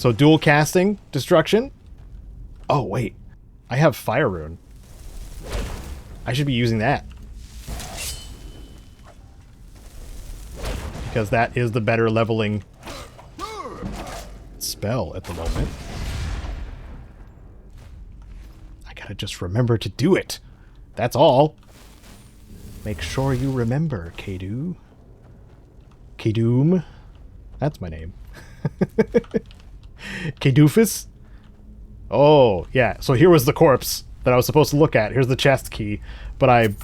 So dual casting destruction. Oh, wait. I have Fire Rune. I should be using that. Because that is the better leveling spell at the moment. I gotta just remember to do it. That's all. Make sure you remember, Caedo. Caedoom. That's my name. Caedoofus. Oh, yeah. So here was the corpse that I was supposed to look at. Here's the chest key, but I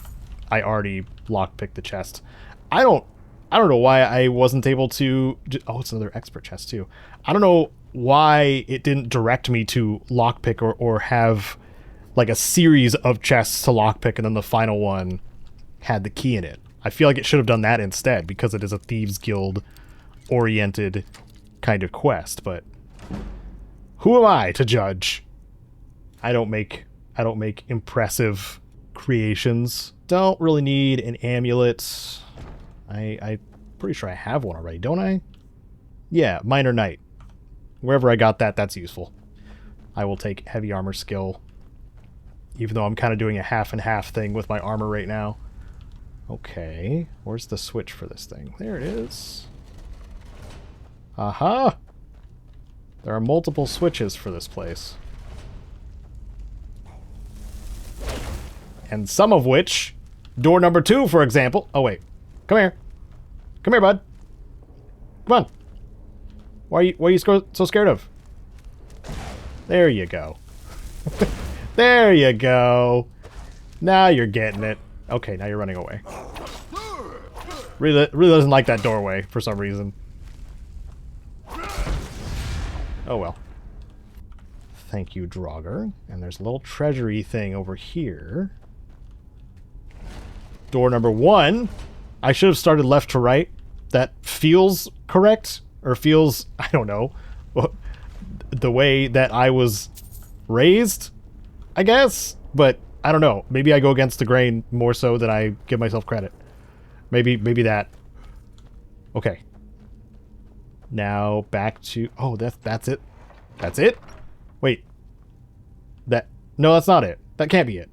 already lockpicked the chest. I don't know why I wasn't able to... Oh, it's another expert chest, too. I don't know why it didn't direct me to lockpick or have, like, a series of chests to lockpick, and then the final one had the key in it. I feel like it should have done that instead, because it is a Thieves Guild-oriented kind of quest, but... Who am I to judge? I don't make impressive creations. Don't really need an amulet. I'm pretty sure I have one already, don't I? Yeah, Minor Knight. Wherever I got that, that's useful. I will take heavy armor skill, even though I'm kind of doing a half and half thing with my armor right now. Okay, where's the switch for this thing? There it is. Aha! There are multiple switches for this place. And some of which, door number 2, for example. Oh, wait. Come here. Come here, bud. Come on. What are you so scared of? There you go. There you go. Now you're getting it. Okay, now you're running away. Really doesn't like that doorway for some reason. Oh well. Thank you, Draugr. And there's a little treasury thing over here. Door number 1. I should have started left to right. That feels correct. Or feels, I don't know, the way that I was raised, I guess. But I don't know. Maybe I go against the grain more so than I give myself credit. Maybe that. Okay. Now back to... Oh, that's it. That's it? Wait. No, that's not it. That can't be it.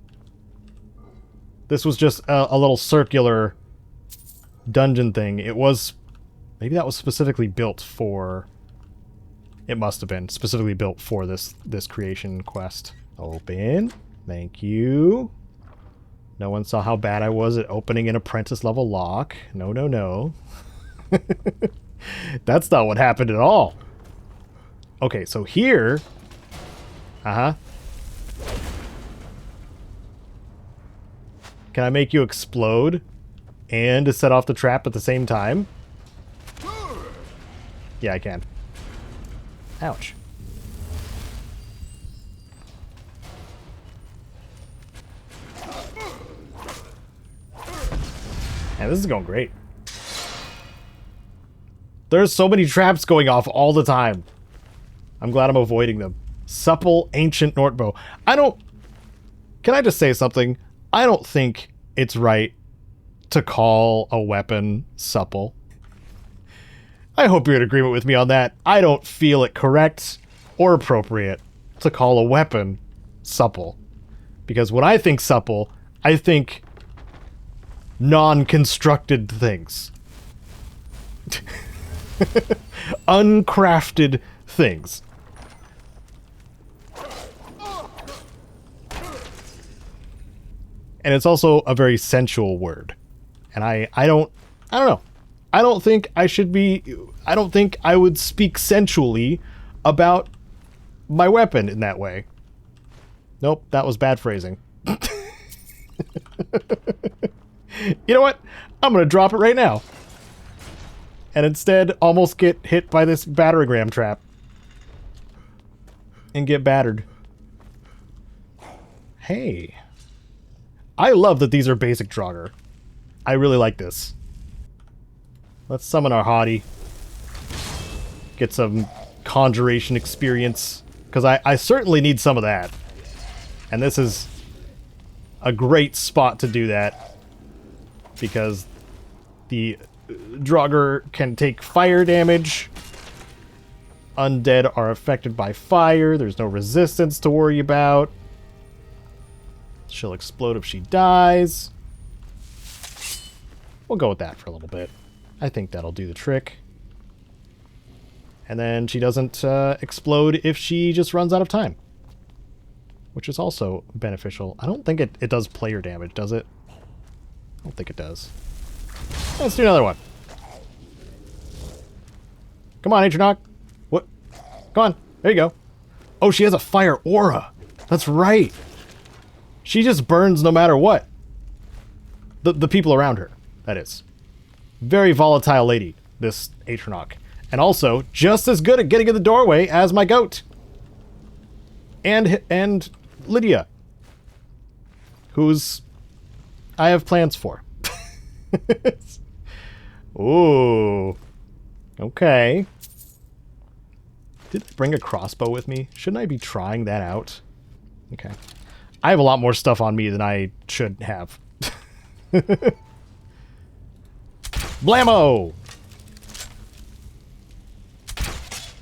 This was just a little circular dungeon thing. It was... Maybe that was specifically built for... It must have been specifically built for this creation quest. Open. Thank you. No one saw how bad I was at opening an apprentice level lock. No, no, no. That's not what happened at all. Okay, so here... Uh-huh. Can I make you explode and to set off the trap at the same time? Yeah, I can. Ouch. Man, this is going great. There's so many traps going off all the time. I'm glad I'm avoiding them. Supple Ancient Nortbow. Can I just say something? I don't think it's right to call a weapon supple. I hope you're in agreement with me on that. I don't feel it correct or appropriate to call a weapon supple. Because when I think supple, I think non-constructed things. Uncrafted things. And it's also a very sensual word. And I don't know. I don't think I would speak sensually about my weapon in that way. Nope, that was bad phrasing. You know what? I'm gonna drop it right now. And instead almost get hit by this battering ram trap. And get battered. Hey. I love that these are basic Draugr. I really like this. Let's summon our hottie. Get some conjuration experience. Because I certainly need some of that. And this is a great spot to do that. Because the Draugr can take fire damage. undead are affected by fire. There's no resistance to worry about. She'll explode if she dies. We'll go with that for a little bit. I think that'll do the trick. And then she doesn't explode if she just runs out of time, which is also beneficial. I don't think it does player damage, does it? I don't think it does. Let's do another one. Come on, Atronach. What? Come on. There you go. Oh, she has a fire aura. That's right. She just burns no matter what. The people around her, that is. Very volatile lady, this Atronach. And also, just as good at getting in the doorway as my goat. And Lydia. Who's I have plans for. Ooh. Okay. Did I bring a crossbow with me? Shouldn't I be trying that out? Okay. I have a lot more stuff on me than I should have. Blammo!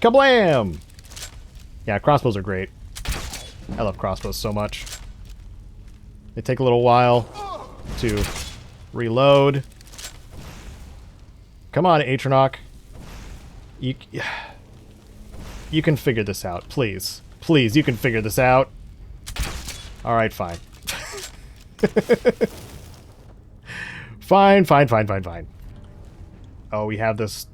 Kablam! Yeah, crossbows are great. I love crossbows so much. They take a little while to reload. Come on, Atronach. You can figure this out, please. Please, you can figure this out. Alright, fine. Fine. Oh, we have this...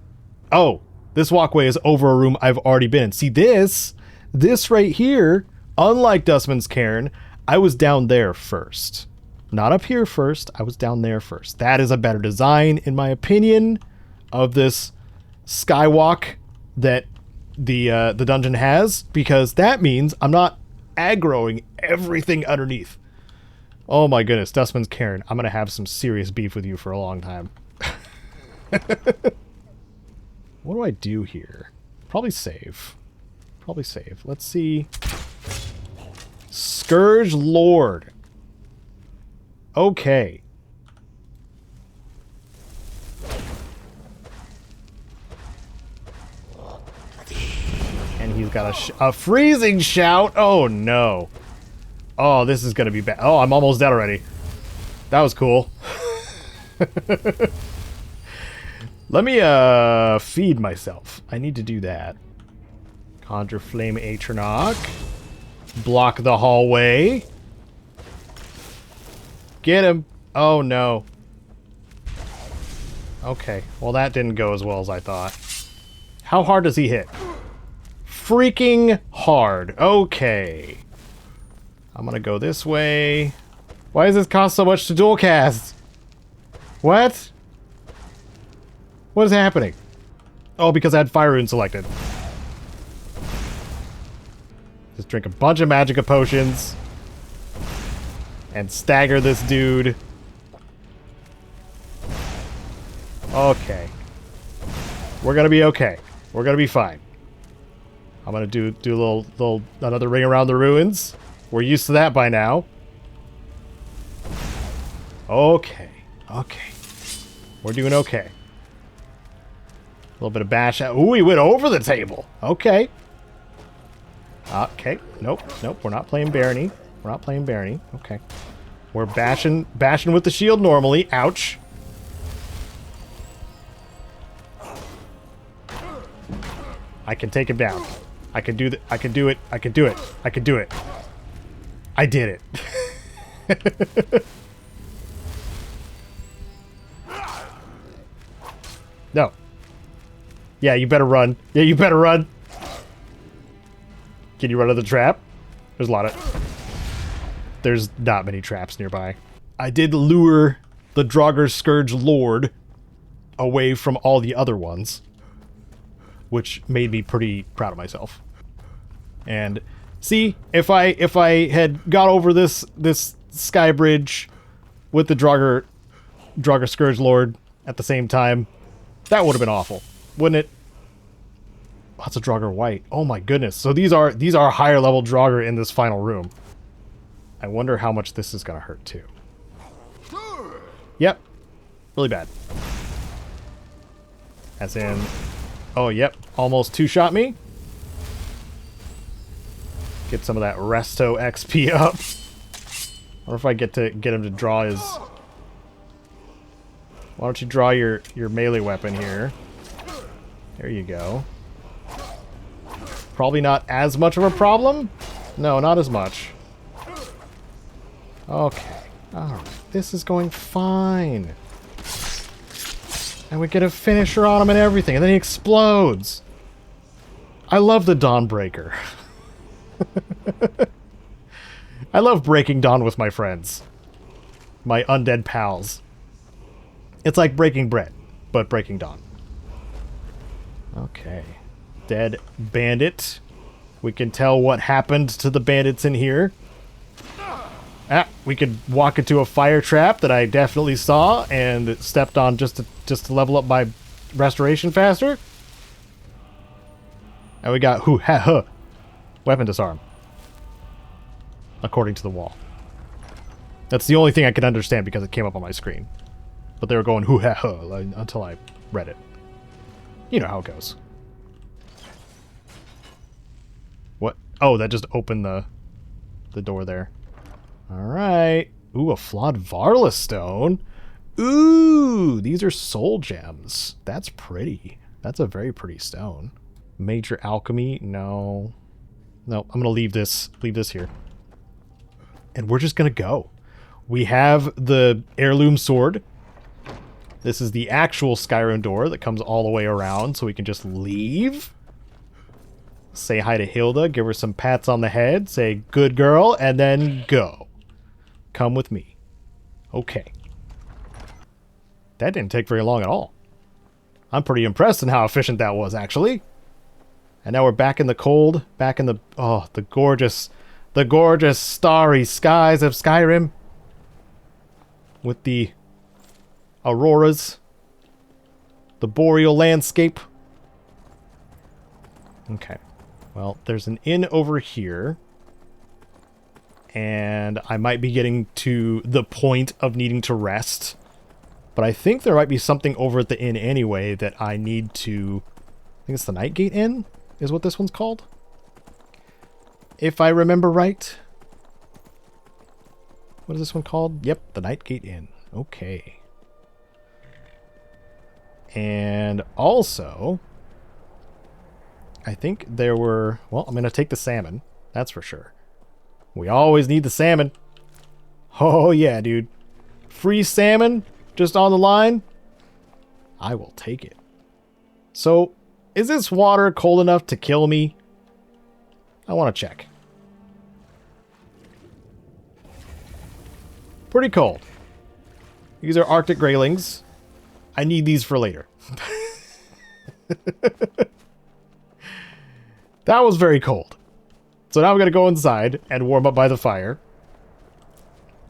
Oh! This walkway is over a room I've already been in. See, this right here, unlike Dustman's Cairn, I was down there first. Not up here first, I was down there first. That is a better design, in my opinion, of this skywalk that the dungeon has, because that means I'm not aggroing everything underneath. Oh my goodness, Dustman's Cairn, I'm gonna have some serious beef with you for a long time. What do I do here? Probably save. Probably save. Let's see. Scourge Lord. Okay. And he's got a freezing shout. Oh no. Oh, this is gonna be bad. Oh, I'm almost dead already. That was cool. Let me feed myself. I need to do that. Conjure Flame Atronach. Block the hallway. Get him. Oh no. Okay, well that didn't go as well as I thought. How hard does he hit? Freaking hard. Okay. I'm gonna go this way. Why does this cost so much to dual cast? What? What is happening? Oh, because I had Fire Rune selected. Just drink a bunch of Magicka potions. And stagger this dude. Okay. We're gonna be okay. We're gonna be fine. I'm gonna do a little another ring around the ruins. We're used to that by now. Okay. Okay. We're doing okay. A little bit of bash out. Ooh, he went over the table. Okay. Okay. Nope. Nope. We're not playing Barony. We're not playing Barony. Okay. We're bashing with the shield normally. Ouch. I can take him down. I can do it. I can do it. I can do it. I did it. No. Yeah, you better run. Yeah, you better run. Can you run to the trap? There's a lot of... There's not many traps nearby. I did lure the Draugr Scourge Lord away from all the other ones, which made me pretty proud of myself. And see, if I had got over this sky bridge with the Draugr Scourge Lord at the same time, that would have been awful, wouldn't it? Lots of Draugr white. Oh my goodness. So these are higher level Draugr in this final room. I wonder how much this is gonna hurt too. Yep. Really bad. As in, oh yep, almost two-shot me. Get some of that resto XP up. Or if I get him to draw his... Why don't you draw your melee weapon here? There you go. Probably not as much of a problem? No, not as much. Okay. Alright. This is going fine. And we get a finisher on him and everything, and then he explodes. I love the Dawnbreaker. I love breaking dawn with my friends. My undead pals. It's like breaking bread, but breaking dawn. Okay. Dead bandit. We can tell what happened to the bandits in here. Ah, we could walk into a fire trap that I definitely saw and stepped on just to level up my restoration faster. And we got weapon disarm. According to the wall. That's the only thing I could understand because it came up on my screen. But they were going until I read it. You know how it goes. What? Oh, that just opened the door there. Alright. Ooh, a flawed Varla stone. Ooh, these are soul gems. That's pretty. That's a very pretty stone. Major alchemy? No. No, I'm gonna leave this here. And we're just gonna go. We have the heirloom sword. This is the actual Skyrim door that comes all the way around, so we can just leave. Say hi to Hilda, give her some pats on the head, say good girl, and then go. Come with me. Okay. That didn't take very long at all. I'm pretty impressed in how efficient that was, actually. And now we're back in the cold, back in the gorgeous starry skies of Skyrim. With the auroras. The boreal landscape. Okay. Well, there's an inn over here. And I might be getting to the point of needing to rest. But I think there might be something over at the inn anyway that I need to... I think it's the Nightgate Inn, is what this one's called. If I remember right. What is this one called? Yep, the Nightgate Inn. Okay. And also... I think there were... Well, I'm going to take the salmon. That's for sure. We always need the salmon. Oh, yeah, dude. Free salmon just on the line. I will take it. So, is this water cold enough to kill me? I want to check. Pretty cold. These are Arctic graylings. I need these for later. That was very cold. So now I'm going to go inside and warm up by the fire.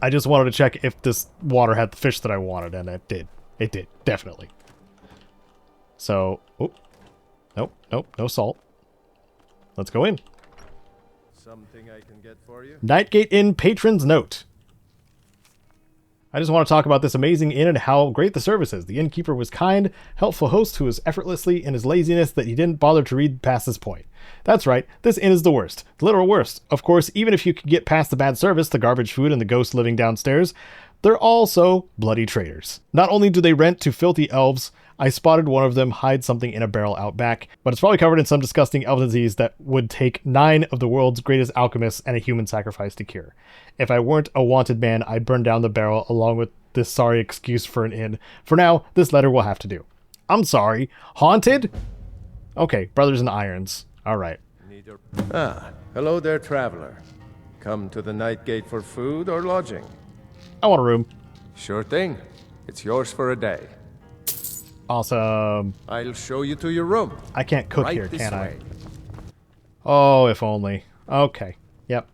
I just wanted to check if this water had the fish that I wanted, and it did. It did, definitely. So, oh, nope, no salt. Let's go in. Something I can get for you? Nightgate Inn Patron's Note. I just want to talk about this amazing inn and how great the service is. The innkeeper was kind, helpful host who was effortlessly in his laziness that he didn't bother to read past this point. That's right, this inn is the worst. The literal worst. Of course, even if you can get past the bad service, the garbage food, and the ghost living downstairs, they're also bloody traitors. Not only do they rent to filthy elves, I spotted one of them hide something in a barrel out back, but it's probably covered in some disgusting elf disease that would take 9 of the world's greatest alchemists and a human sacrifice to cure. If I weren't a wanted man, I'd burn down the barrel along with this sorry excuse for an inn. For now, this letter will have to do. I'm sorry. Haunted? Okay, Brothers in Irons. Alright. Hello there, traveler. Come to the Nightgate for food or lodging? I want a room. Sure thing. It's yours for a day. Awesome. I'll show you to your room. I can't cook Right here, this can I? way. Oh, if only. Okay. Yep.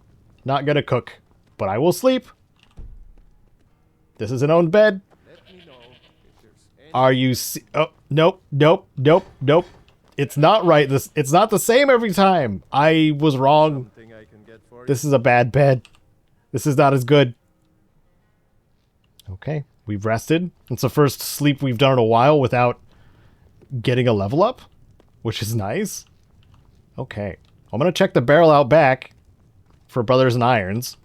Not gonna cook, but I will sleep. This is an owned bed. Let me know if there's any... Are you oh, nope. It's not right. It's not the same every time. I was wrong. Something I can get for you? This is a bad bed. This is not as good. Okay. We've rested. It's the first sleep we've done in a while without getting a level up, which is nice. Okay. I'm going to check the barrel out back. for Brothers in Irons.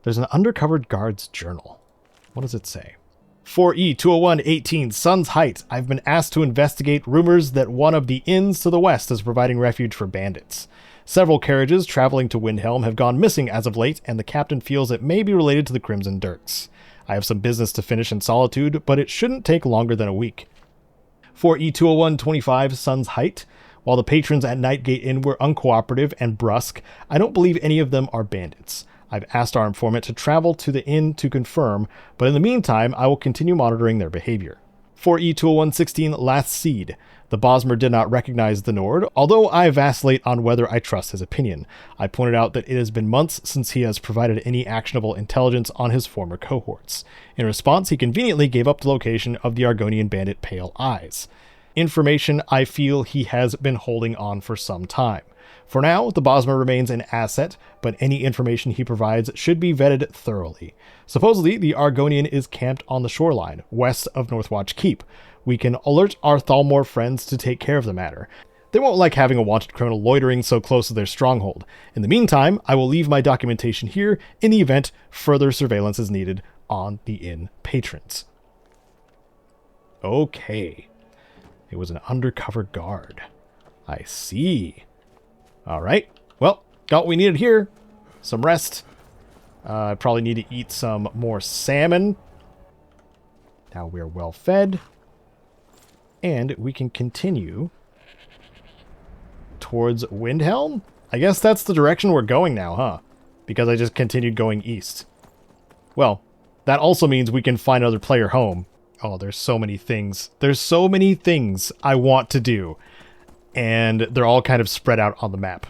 There's an undercover guard's journal. What does it say? 4E 201-18, Sun's Height. I've been asked to investigate rumors that one of the inns to the west is providing refuge for bandits. Several carriages traveling to Windhelm have gone missing as of late, and the captain feels it may be related to the Crimson Dirks. I have some business to finish in solitude, but it shouldn't take longer than a week. 4E 201-25, Sun's Height. While the patrons at Nightgate Inn were uncooperative and brusque, I don't believe any of them are bandits. I've asked our informant to travel to the inn to confirm, but in the meantime, I will continue monitoring their behavior. 4E 201-16, Last Seed. The Bosmer did not recognize the Nord, although I vacillate on whether I trust his opinion. I pointed out that it has been months since he has provided any actionable intelligence on his former cohorts. In response, he conveniently gave up the location of the Argonian bandit Pale Eyes. Information I feel he has been holding on for some time. For now, the Bosmer remains an asset, but any information he provides should be vetted thoroughly. Supposedly, the Argonian is camped on the shoreline, west of Northwatch Keep. We can alert our Thalmor friends to take care of the matter. They won't like having a wanted criminal loitering so close to their stronghold. In the meantime, I will leave my documentation here in the event further surveillance is needed on the inn patrons. Okay. It was an undercover guard. I see. Alright, well, got what we needed here. Some rest. I probably need to eat some more salmon. Now we're well fed. And we can continue towards Windhelm? I guess that's the direction we're going now, huh? Because I just continued going east. Well, that also means we can find another player home. Oh, there's so many things. There's so many things I want to do. And they're all kind of spread out on the map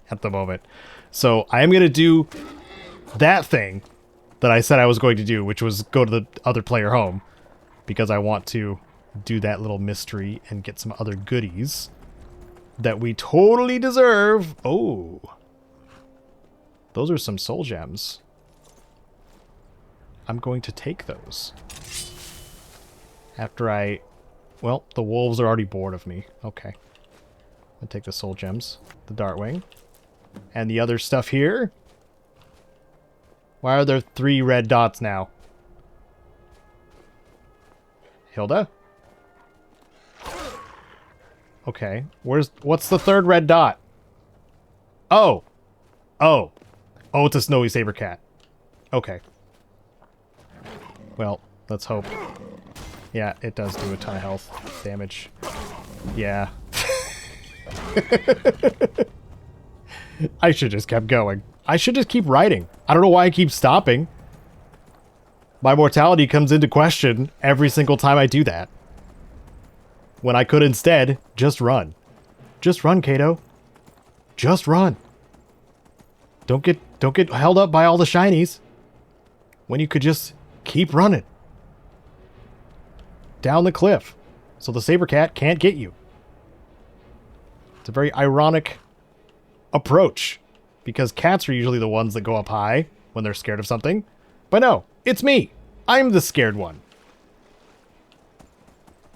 at the moment. So I am going to do that thing that I said I was going to do, which was go to the other player home, because I want to do that little mystery and get some other goodies that we totally deserve. Oh, those are some soul gems. I'm going to take those after well, the wolves are already bored of me. Okay. I'll take the soul gems, the Dartwing, and the other stuff here. Why are there 3 red dots now? Hilda? Okay. What's the 3rd red dot? Oh. Oh. Oh, it's a snowy saber cat. Okay. Well, let's hope. Yeah, it does do a ton of health damage. Yeah. I should just kept going. I should just keep riding. I don't know why I keep stopping. My mortality comes into question every single time I do that. When I could instead just run. Just run, Caedo. Just run. Don't get held up by all the shinies. When you could just keep running. Down the cliff. So the saber cat can't get you. It's a very ironic approach, because cats are usually the ones that go up high when they're scared of something. But no, it's me. I'm the scared one.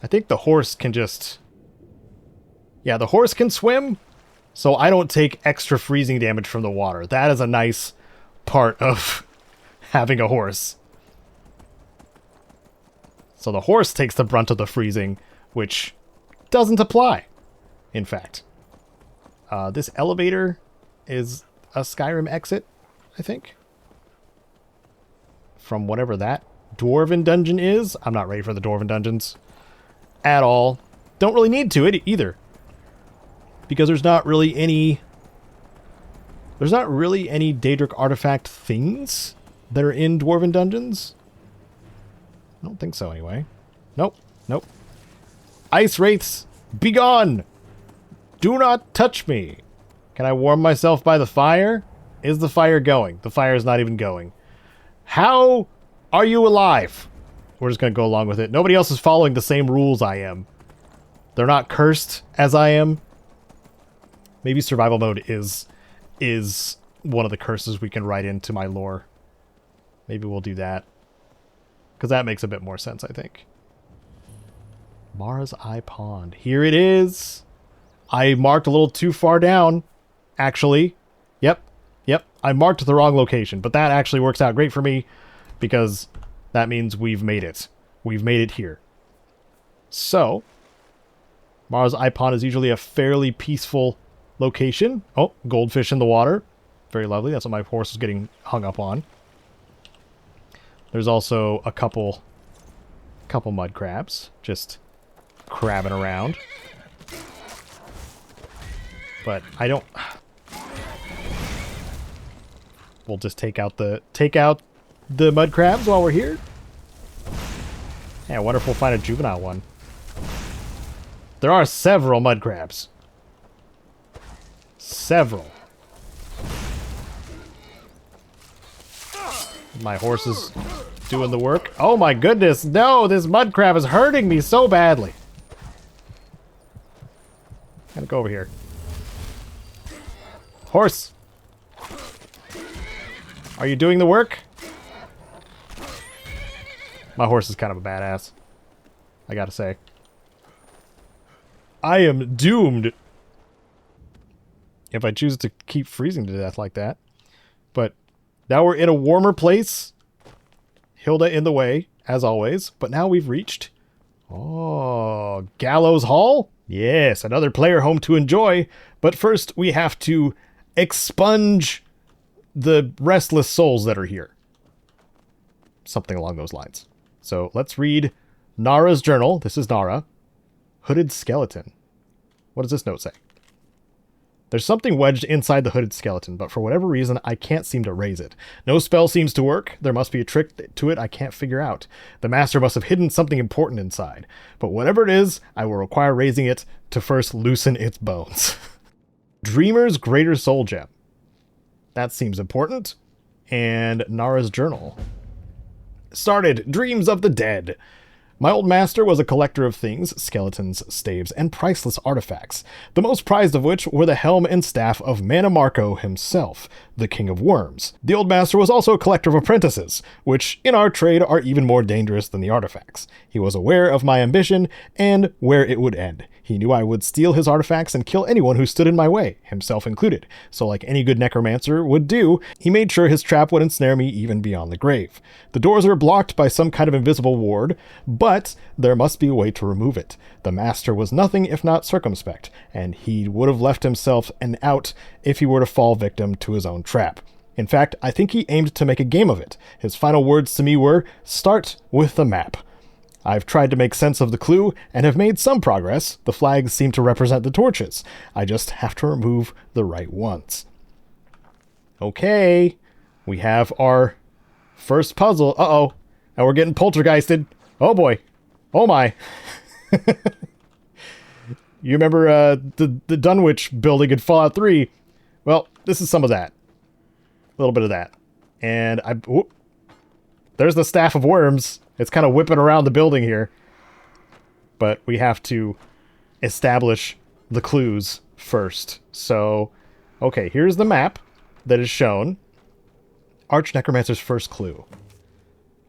I think the horse can just... Yeah, the horse can swim, so I don't take extra freezing damage from the water. That is a nice part of having a horse. So the horse takes the brunt of the freezing, which doesn't apply, in fact. This elevator is a Skyrim exit, I think. From whatever that Dwarven dungeon is. I'm not ready for the Dwarven dungeons at all. Don't really need to it either. Because there's not really any Daedric artifact things that are in Dwarven dungeons. I don't think so anyway. Nope. Nope. Ice wraiths, be gone! Do not touch me! Can I warm myself by the fire? Is the fire going? The fire is not even going. How are you alive? We're just going to go along with it. Nobody else is following the same rules I am. They're not cursed as I am. Maybe survival mode is one of the curses we can write into my lore. Maybe we'll do that. Because that makes a bit more sense, I think. Mara's Eye Pond. Here it is. I marked a little too far down, actually. I marked the wrong location, but that actually works out great for me because that means we've made it. We've made it here. So, Mars Ipon is usually a fairly peaceful location. Oh, goldfish in the water. Very lovely. That's what my horse is getting hung up on. There's also a couple mud crabs just crabbing around. But I don't... We'll just take out the mud crabs while we're here. Yeah, I wonder if we'll find a juvenile one. There are several mud crabs. Several. My horse is doing the work. Oh my goodness, no! This mud crab is hurting me so badly. Gotta go over here. Horse! Are you doing the work? My horse is kind of a badass, I gotta say. I am doomed if I choose to keep freezing to death like that. But now we're in a warmer place. Hilda in the way, as always. But now we've reached... Oh, Gallows Hall? Yes, another player home to enjoy. But first, we have to expunge the restless souls that are here. Something along those lines. So let's read Nara's journal. This is Nara. Hooded skeleton. What does this note say? There's something wedged inside the hooded skeleton, but for whatever reason, I can't seem to raise it. No spell seems to work. There must be a trick to it I can't figure out. The master must have hidden something important inside. But whatever it is, I will require raising it to first loosen its bones. Dreamer's Greater Soul Gem. That seems important. And Nara's journal. Started Dreams of the Dead. My old master was a collector of things, skeletons, staves, and priceless artifacts, the most prized of which were the helm and staff of Mannimarco himself, the King of Worms. The old master was also a collector of apprentices, which in our trade are even more dangerous than the artifacts. He was aware of my ambition and where it would end. He knew I would steal his artifacts and kill anyone who stood in my way, himself included. So like any good necromancer would do, he made sure his trap would ensnare me even beyond the grave. The doors are blocked by some kind of invisible ward, but there must be a way to remove it. The master was nothing if not circumspect, and he would have left himself an out if he were to fall victim to his own trap. In fact, I think he aimed to make a game of it. His final words to me were, "Start with the map." I've tried to make sense of the clue, and have made some progress. The flags seem to represent the torches. I just have to remove the right ones. Okay, we have our first puzzle. Uh-oh, and we're getting poltergeisted. Oh boy. Oh my. You remember the Dunwich building in Fallout 3? Well, this is some of that. A little bit of that. And there's the Staff of Worms. It's kind of whipping around the building here. But we have to establish the clues first. So, okay, here's the map that is shown. Arch Necromancer's first clue.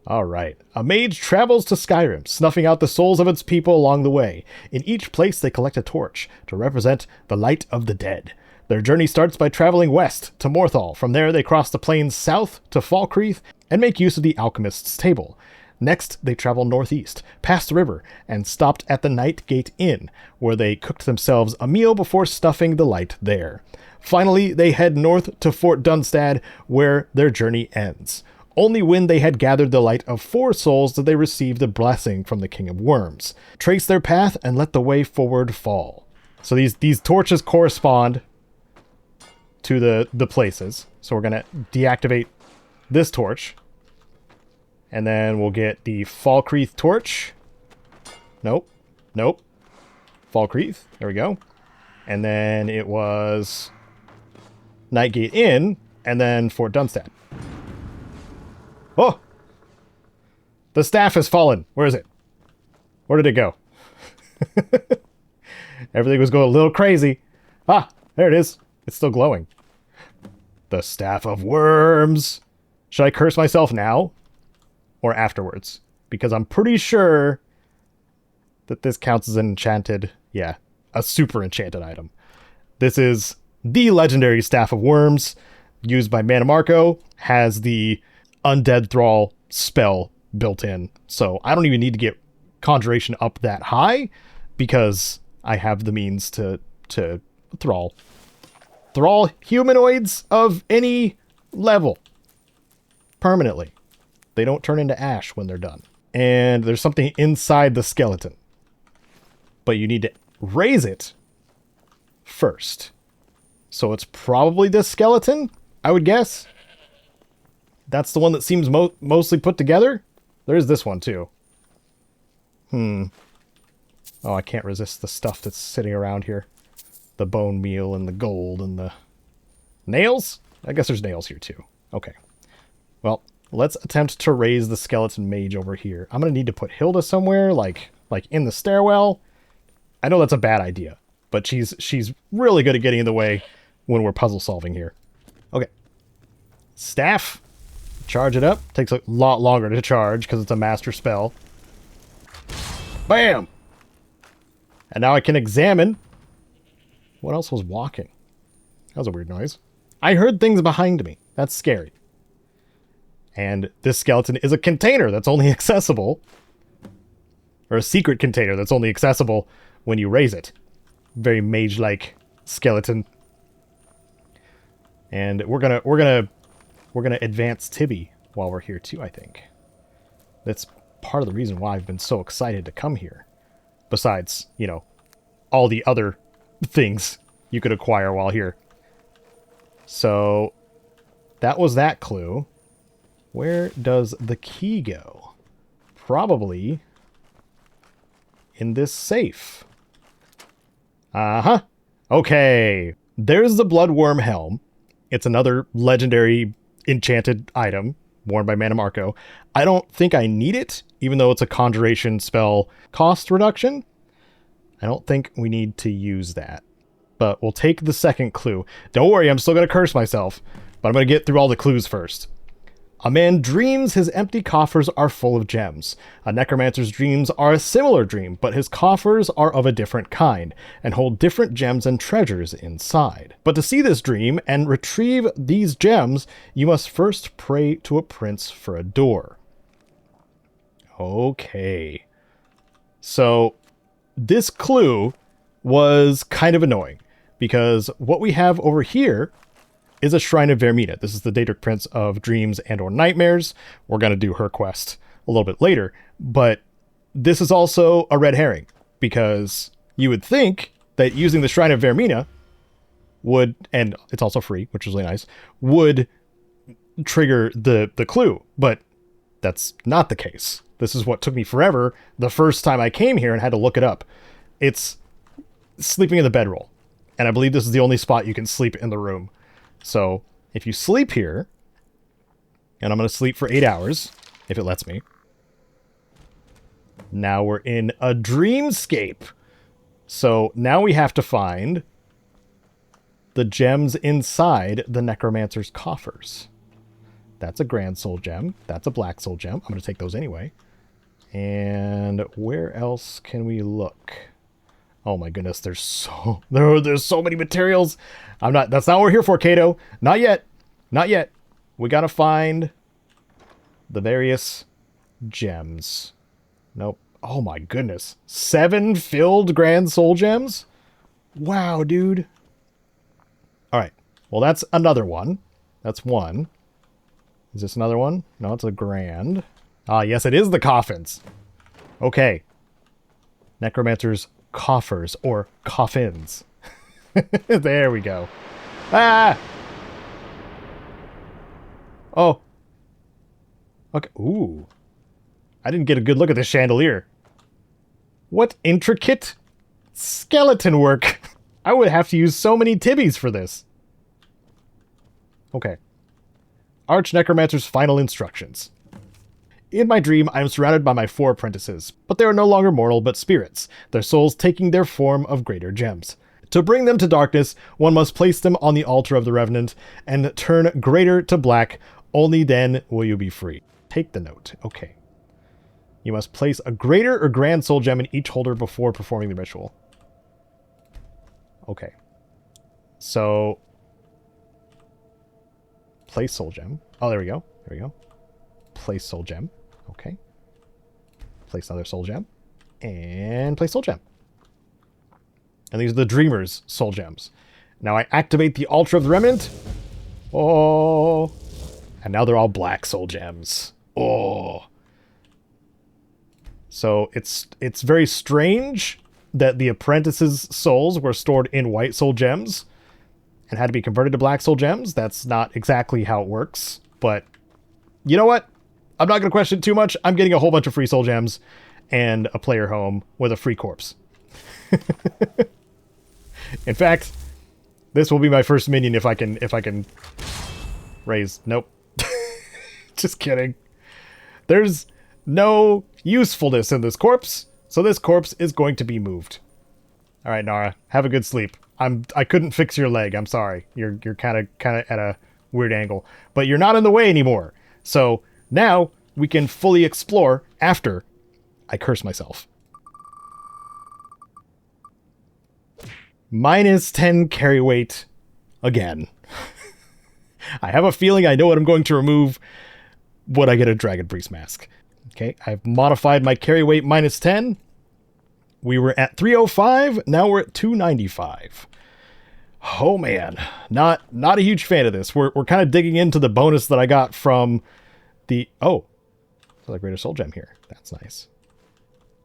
Alright. A mage travels to Skyrim, snuffing out the souls of its people along the way. In each place they collect a torch to represent the light of the dead. Their journey starts by traveling west to Morthal. From there they cross the plains south to Falkreath and make use of the Alchemist's Table. Next, they travel northeast, past the river, and stopped at the Nightgate Inn, where they cooked themselves a meal before stuffing the light there. Finally, they head north to Fort Dunstad, where their journey ends. Only when they had gathered the light of 4 souls did they receive the blessing from the King of Worms. Trace their path and let the way forward fall. So these torches correspond to the places. So we're going to deactivate this torch. And then we'll get the Falkreath torch. Nope. Nope. Falkreath. There we go. And then it was Nightgate Inn. And then Fort Dunstad. Oh! The staff has fallen. Where is it? Where did it go? Everything was going a little crazy. Ah! There it is. It's still glowing. The Staff of Worms. Should I curse myself now? Or afterwards? Because I'm pretty sure that this counts as an enchanted, yeah, a super enchanted item. This is the legendary Staff of Worms. used by Mannimarco has the Undead Thrall spell built in. So I don't even need to get Conjuration up that high because I have the means to thrall humanoids of any level permanently. They don't turn into ash when they're done. And there's something inside the skeleton, but you need to raise it first. So it's probably this skeleton, I would guess. That's the one that seems mostly put together. There's this one too. Oh, I can't resist the stuff that's sitting around here. The bone meal and the gold and the nails? I guess there's nails here too. Okay. Well, let's attempt to raise the skeleton mage over here. I'm going to need to put Hilda somewhere, like in the stairwell. I know that's a bad idea, but she's really good at getting in the way when we're puzzle solving here. Okay. Staff. Charge it up. Takes a lot longer to charge because it's a master spell. Bam! And now I can examine. What else was walking? That was a weird noise. I heard things behind me. That's scary. And this skeleton is a container that's only accessible, or a secret container that's only accessible when you raise it. Very mage-like skeleton. And we're gonna advance Tibby while we're here too, I think. That's part of the reason why I've been so excited to come here. Besides, you know, all the other things you could acquire while here. So that was that clue. Where does the key go? Probably in this safe. Uh-huh. Okay. There's the Bloodworm Helm. It's another legendary enchanted item worn by Mannimarco. I don't think I need it, even though it's a conjuration spell cost reduction. I don't think we need to use that. But we'll take the second clue. Don't worry, I'm still going to curse myself, but I'm going to get through all the clues first. A man dreams his empty coffers are full of gems. A necromancer's dreams are a similar dream, but his coffers are of a different kind, and hold different gems and treasures inside. But to see this dream and retrieve these gems, you must first pray to a prince for a door. Okay. So, this clue was kind of annoying, because what we have over here is a Shrine of Vermina. This is the Daedric Prince of Dreams and or Nightmares. We're going to do her quest a little bit later, but this is also a red herring, because you would think that using the Shrine of Vermina would, and it's also free, which is really nice, would trigger the clue, but that's not the case. This is what took me forever the first time I came here and had to look it up. It's sleeping in the bedroll, and I believe this is the only spot you can sleep in the room. So, if you sleep here, and I'm going to sleep for 8 hours, if it lets me. Now we're in a dreamscape. So, now we have to find the gems inside the necromancer's coffers. That's a grand soul gem. That's a black soul gem. I'm going to take those anyway. And where else can we look? Oh my goodness, there's so many materials. That's not what we're here for, Caedo. Not yet. Not yet. We gotta find the various gems. Nope. Oh my goodness. 7 filled grand soul gems? Wow, dude. Alright. Well, that's another one. That's one. Is this another one? No, it's a grand. Ah, yes, it is the coffins. Okay. Necromancer's coffers, or coffins. There we go. Ah! Oh. Okay. Ooh. I didn't get a good look at the chandelier. What intricate skeleton work. I would have to use so many tibbies for this. Okay. Arch Necromancer's final instructions. In my dream, I am surrounded by my 4 apprentices, but they are no longer mortal but spirits, their souls taking their form of greater gems. To bring them to darkness, one must place them on the altar of the Revenant and turn greater to black. Only then will you be free. Take the note. Okay. You must place a greater or grand soul gem in each holder before performing the ritual. Okay. So, Place soul gem. Oh, there we go. There we go. Place soul gem. Okay. Place another soul gem. And place soul gem. And these are the Dreamer's soul gems. Now I activate the Altar of the Remnant. Oh. And now they're all black soul gems. Oh. So it's very strange that the apprentice's souls were stored in white soul gems and had to be converted to black soul gems. That's not exactly how it works. But you know what? I'm not going to question it too much. I'm getting a whole bunch of free soul gems and a player home with a free corpse. In fact, this will be my first minion if I can raise. Nope. Just kidding. There's no usefulness in this corpse, so this corpse is going to be moved. All right, Nara, have a good sleep. I couldn't fix your leg. I'm sorry. You're kind of at a weird angle, but you're not in the way anymore. So now we can fully explore after I curse myself. Minus 10 carry weight again. I have a feeling I know what I'm going to remove when I get a Dragon Priest mask. Okay, I've modified my carry weight minus 10. We were at 305, now we're at 295. Oh man, not a huge fan of this. We're kind of digging into the bonus that I got from the... Oh, there's a greater soul gem here. That's nice.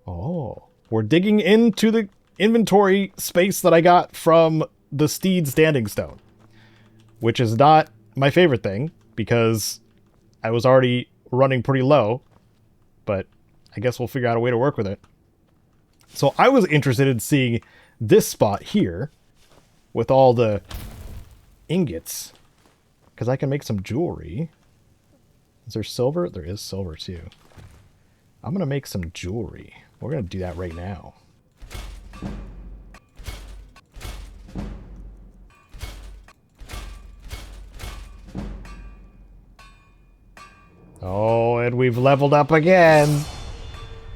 Oh, we're digging into the inventory space that I got from the Steed Standing Stone, which is not my favorite thing because I was already running pretty low, but I guess we'll figure out a way to work with it. So I was interested in seeing this spot here with all the ingots because I can make some jewelry. Is there silver? There is silver too. I'm going to make some jewelry. We're going to do that right now. Oh, and we've leveled up again.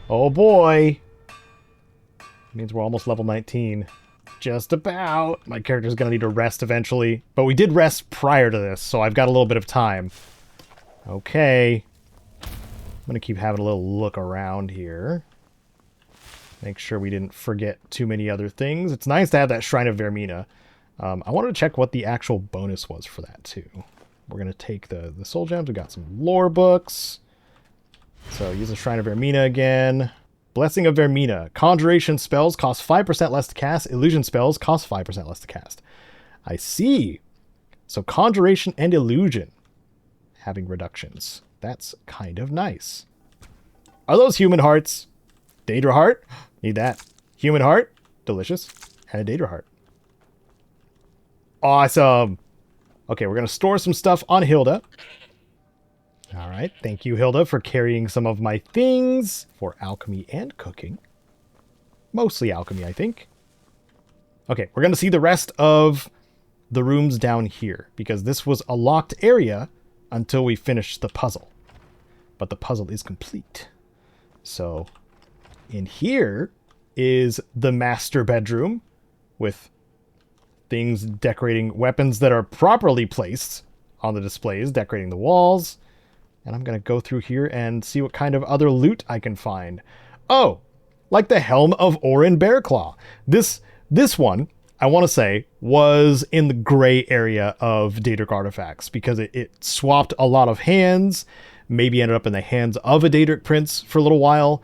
Oh boy. Means we're almost level 19. Just about. My character's going to need to rest eventually. But we did rest prior to this, so I've got a little bit of time. Okay. I'm going to keep having a little look around here. Make sure we didn't forget too many other things. It's nice to have that Shrine of Vermina. I wanted to check what the actual bonus was for that, too. We're going to take the soul gems. We got some lore books. So use the Shrine of Vermina again. Blessing of Vermina. Conjuration spells cost 5% less to cast. Illusion spells cost 5% less to cast. I see. So Conjuration and Illusion having reductions. That's kind of nice. Are those human hearts? Daedra heart? Need that. Human heart? Delicious. And a Daedra heart. Awesome. Okay, we're going to store some stuff on Hilda. All right, thank you, Hilda, for carrying some of my things for alchemy and cooking. Mostly alchemy, I think. Okay, we're going to see the rest of the rooms down here, because this was a locked area until we finished the puzzle. But the puzzle is complete. So, in here is the master bedroom with things decorating weapons that are properly placed on the displays, decorating the walls. And I'm going to go through here and see what kind of other loot I can find. Oh, like the Helm of Orin Bearclaw. This one, I want to say, was in the gray area of Daedric artifacts because it swapped a lot of hands, maybe ended up in the hands of a Daedric prince for a little while,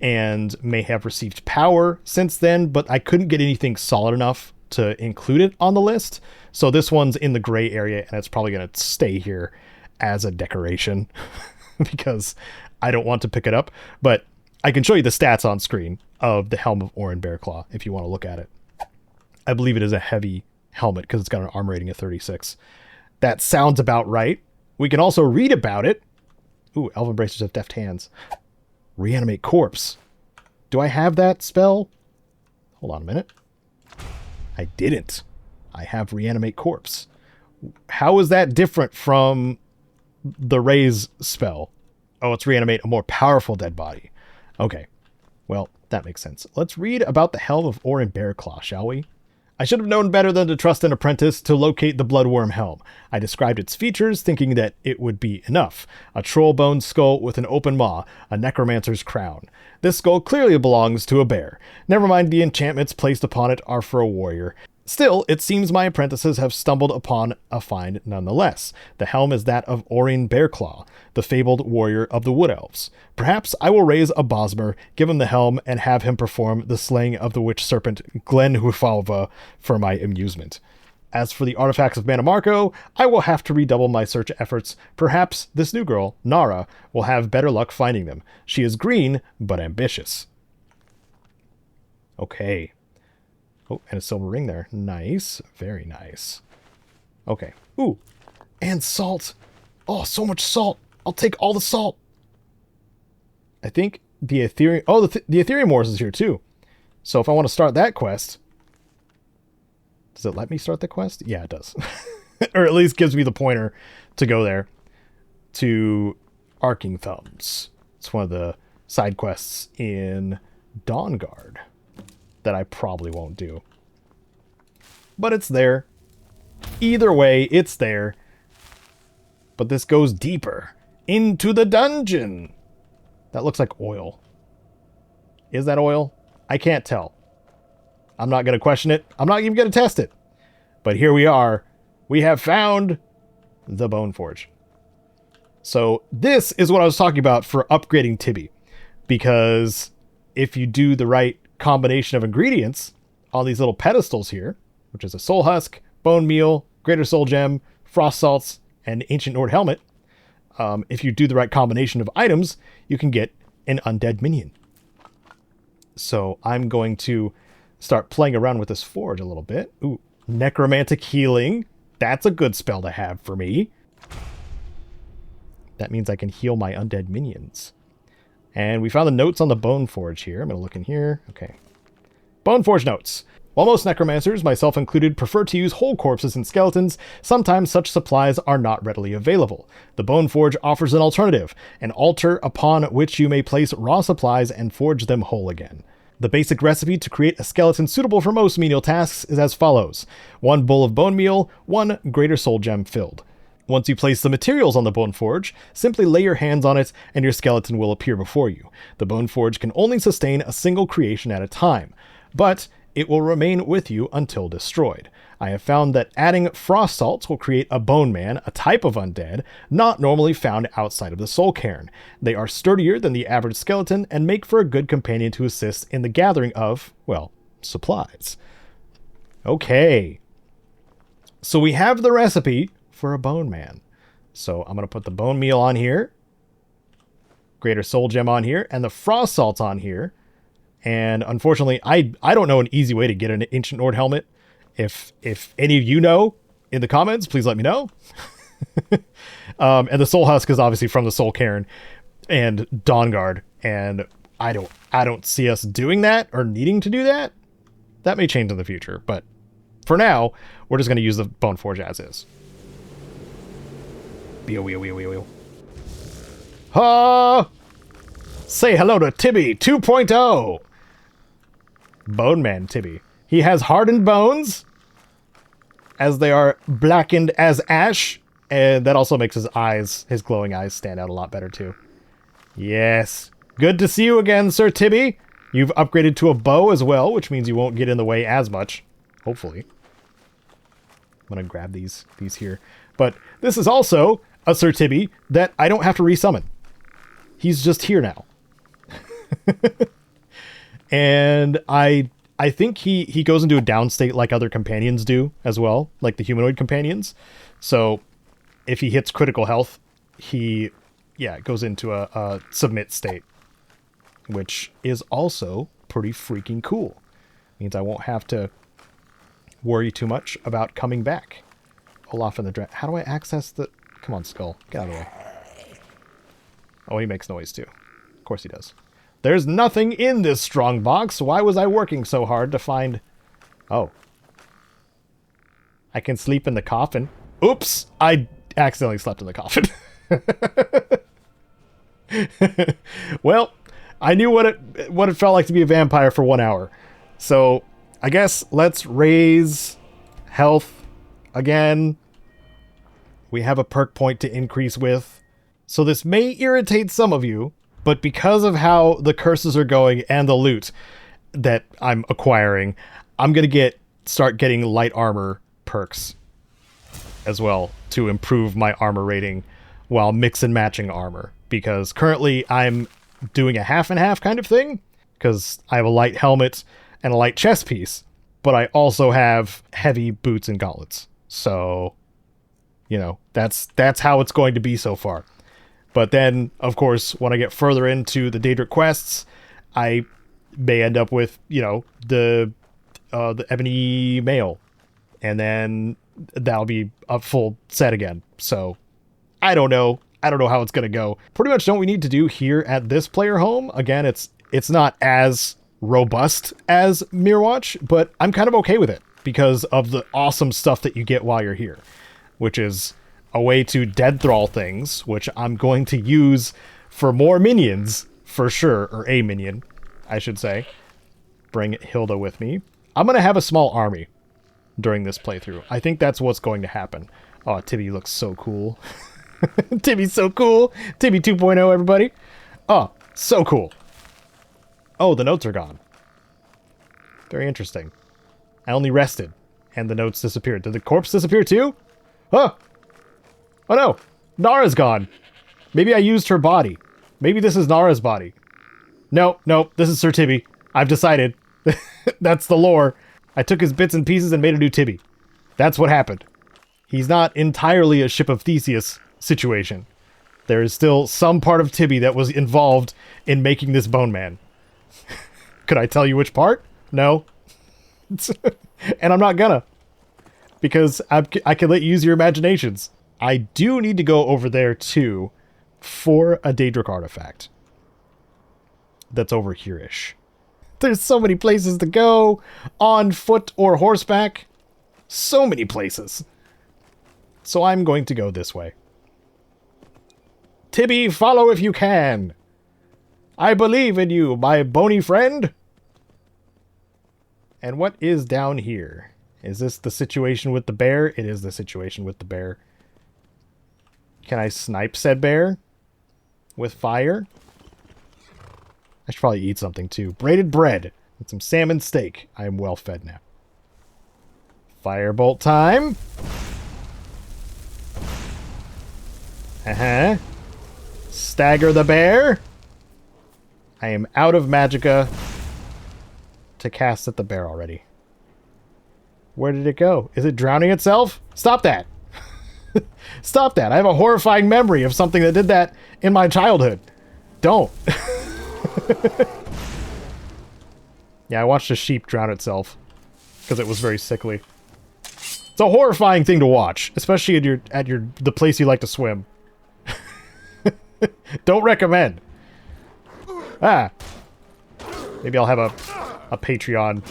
and may have received power since then, but I couldn't get anything solid enough to include it on the list. So this one's in the gray area, and it's probably going to stay here as a decoration because I don't want to pick it up. But I can show you the stats on screen of the Helm of Orin Bearclaw if you want to look at it. I believe it is a heavy helmet because it's got an armor rating of 36. That sounds about right. We can also read about it. Ooh, Elven Bracers of Deft Hands. Reanimate Corpse. Do I have that spell? Hold on a minute. I didn't. I have Reanimate Corpse. How is that different from the Raise spell? Oh, it's reanimate a more powerful dead body. Okay. Well, that makes sense. Let's read about the Helm of Orin Bearclaw, shall we? I should have known better than to trust an apprentice to locate the bloodworm helm. I described its features, thinking that it would be enough. A troll-bone skull with an open maw, a necromancer's crown. This skull clearly belongs to a bear. Never mind, the enchantments placed upon it are for a warrior. Still, it seems my apprentices have stumbled upon a find nonetheless. The helm is that of Orin Bearclaw, the fabled warrior of the Wood Elves. Perhaps I will raise a Bosmer, give him the helm, and have him perform the slaying of the witch serpent Glenhuifalva for my amusement. As for the artifacts of Manamarco, I will have to redouble my search efforts. Perhaps this new girl, Nara, will have better luck finding them. She is green, but ambitious. Okay. Oh, and a silver ring there. Nice. Very nice. Okay. Ooh. And salt. Oh, so much salt. I'll take all the salt. I think the Ethereum... Oh, the Ethereum Wars is here too. So if I want to start that quest... Does it let me start the quest? Yeah, it does. Or at least gives me the pointer to go there. To Arcing Thumbs. It's one of the side quests in Dawnguard that I probably won't do. But it's there. Either way, it's there. But this goes deeper. Into the dungeon. That looks like oil. Is that oil? I can't tell. I'm not going to question it. I'm not even going to test it. But here we are. We have found the Bone Forge. So this is what I was talking about for upgrading Tibby. Because if you do the right combination of ingredients on these little pedestals here, which is a soul husk, bone meal, greater soul gem, frost salts, and ancient Nord helmet, if you do the right combination of items, you can get an undead minion. So I'm going to start playing around with this forge a little bit. Ooh, necromantic healing. That's a good spell to have for me. That means I can heal my undead minions. And we found the notes on the Bone Forge here. I'm going to look in here. Okay. Bone Forge notes. While most necromancers, myself included, prefer to use whole corpses and skeletons, sometimes such supplies are not readily available. The Bone Forge offers an alternative, an altar upon which you may place raw supplies and forge them whole again. The basic recipe to create a skeleton suitable for most menial tasks is as follows. 1 bowl of bone meal, 1 greater soul gem filled. Once you place the materials on the Bone Forge, simply lay your hands on it and your skeleton will appear before you. The Bone Forge can only sustain a single creation at a time, but it will remain with you until destroyed. I have found that adding frost salts will create a bone man, a type of undead, not normally found outside of the soul cairn. They are sturdier than the average skeleton and make for a good companion to assist in the gathering of, well, supplies. Okay. So we have the recipe for a bone man. So I'm going to put the bone meal on here, greater soul gem on here, and the frost salts on here. And unfortunately, I don't know an easy way to get an ancient Nord helmet. If any of you know in the comments, please let me know. And the soul husk is obviously from the soul cairn and Dawnguard, and I don't see us doing that or needing to do that. That may change in the future, but for now, we're just going to use the Bone Forge as is. Ha! Say hello to Tibby 2.0. Bone Man Tibby. He has hardened bones, as they are blackened as ash, and that also makes his eyes, his glowing eyes, stand out a lot better too. Yes. Good to see you again, Sir Tibby. You've upgraded to a bow as well, which means you won't get in the way as much. Hopefully. I'm going to grab these here. But this is also a Sir Tibby that I don't have to resummon. He's just here now. And I think he goes into a down state like other companions do as well, like the humanoid companions. So if he hits critical health, he goes into a submit state, which is also pretty freaking cool. Means I won't have to worry too much about coming back. Olaf and the Dread. How do I access the... Come on, Skull. Get out of the way. Oh, he makes noise too. Of course he does. There's nothing in this strong box. Why was I working so hard to find... Oh. I can sleep in the coffin. Oops! I accidentally slept in the coffin. Well, I knew what it felt like to be a vampire for 1 hour. So I guess let's raise health again. We have a perk point to increase with. So this may irritate some of you, but because of how the curses are going and the loot that I'm acquiring, I'm going to start getting light armor perks as well to improve my armor rating while mix and matching armor. Because currently I'm doing a half and half kind of thing, because I have a light helmet and a light chest piece, but I also have heavy boots and gauntlets. So, you know, that's how it's going to be so far. But then, of course, when I get further into the Daedric quests, I may end up with, you know, the ebony mail, and then that'll be a full set again. So I don't know how it's gonna go. Pretty much what we need to do here at this player home. Again, it's not as robust as Mirrorwatch, but I'm kind of okay with it because of the awesome stuff that you get while you're here, which is a way to dead thrall things, which I'm going to use for more minions for sure, or a minion, I should say. Bring Hilda with me. I'm going to have a small army during this playthrough. I think that's what's going to happen. Oh, Tibby looks so cool. Tibby's so cool. Tibby 2.0, everybody. Oh, so cool. Oh, the notes are gone. Very interesting. I only rested, and the notes disappeared. Did the corpse disappear too? Huh. Oh no. Nara's gone. Maybe I used her body. Maybe this is Nara's body. No, this is Sir Tibby. I've decided. That's the lore. I took his bits and pieces and made a new Tibby. That's what happened. He's not entirely a Ship of Theseus situation. There is still some part of Tibby that was involved in making this bone man. Could I tell you which part? No. And I'm not gonna. Because I can let you use your imaginations. I do need to go over there too for a Daedric artifact. That's over here-ish. There's so many places to go, on foot or horseback. So many places. So I'm going to go this way. Tibby, follow if you can. I believe in you, my bony friend. And what is down here? Is this the situation with the bear? It is the situation with the bear. Can I snipe said bear with fire? I should probably eat something too. Braided bread and some salmon steak. I am well fed now. Firebolt time. Uh-huh. Stagger the bear. I am out of magicka to cast at the bear already. Where did it go? Is it drowning itself? Stop that. Stop that. I have a horrifying memory of something that did that in my childhood. Don't. Yeah, I watched a sheep drown itself because it was very sickly. It's a horrifying thing to watch, especially at the place you like to swim. Don't recommend. Ah. Maybe I'll have a Patreon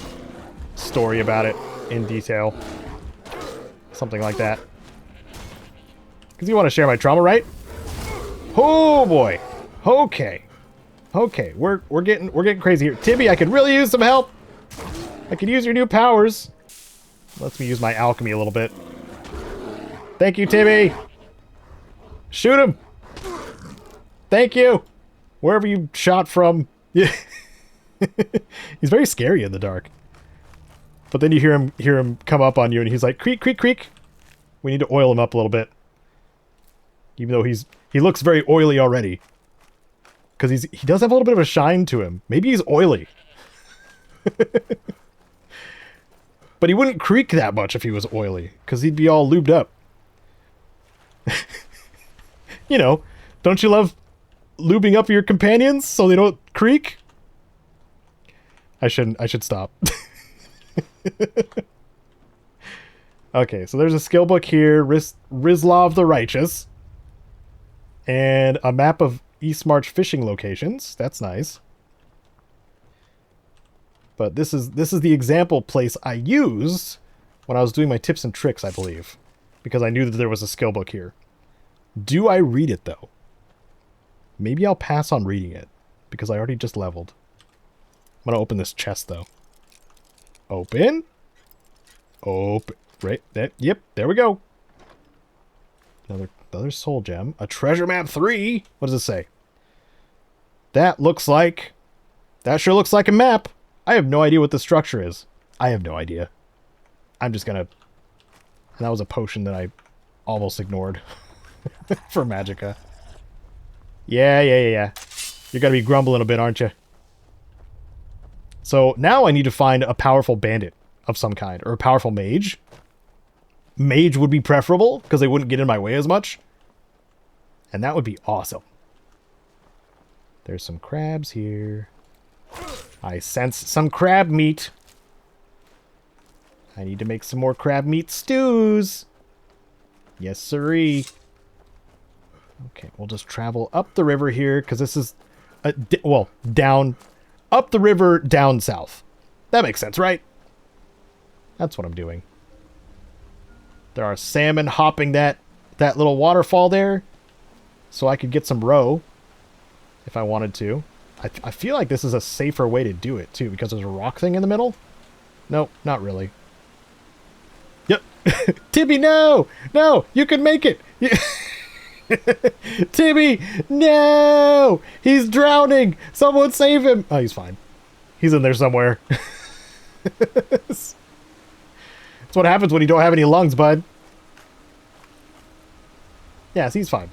story about it in detail. Something like that. Because you want to share my trauma, right? Oh boy. Okay. Okay, we're getting crazy here. Tibby, I could really use some help. I could use your new powers. Lets me use my alchemy a little bit. Thank you, Tibby. Shoot him. Thank you. Wherever you shot from. Yeah. He's very scary in the dark. But then you hear him come up on you and he's like, creak, creak, creak. We need to oil him up a little bit. Even though he looks very oily already. Because he does have a little bit of a shine to him. Maybe he's oily. But he wouldn't creak that much if he was oily. Because he'd be all lubed up. You know, don't you love lubing up your companions so they don't creak? I should stop. Okay, so there's a skill book here. Rizlov the Righteous. And a map of East March fishing locations. That's nice. But this is the example place I used when I was doing my tips and tricks, I believe. Because I knew that there was a skill book here. Do I read it, though? Maybe I'll pass on reading it. Because I already just leveled. I'm going to open this chest, though. Open. Open. Right. Yep. There we go. Another soul gem. A treasure map 3. What does it say? That sure looks like a map. I have no idea what the structure is. I have no idea. I'm just gonna... And that was a potion that I almost ignored for Magicka. Yeah. You're gonna be grumbling a bit, aren't you? So now I need to find a powerful bandit of some kind, or a powerful mage. Mage would be preferable, because they wouldn't get in my way as much. And that would be awesome. There's some crabs here. I sense some crab meat. I need to make some more crab meat stews. Yes, sirree. Okay, we'll just travel up the river here, because this is... down... Up the river, down south. That makes sense, right? That's what I'm doing. There are salmon hopping that little waterfall there. So I could get some roe. If I wanted to. I feel like this is a safer way to do it, too. Because there's a rock thing in the middle. Nope, not really. Yep. Tibby, no! No! You can make it! Tibby, no! He's drowning! Someone save him! Oh, he's fine. He's in there somewhere. That's what happens when you don't have any lungs, bud. Yes, he's fine.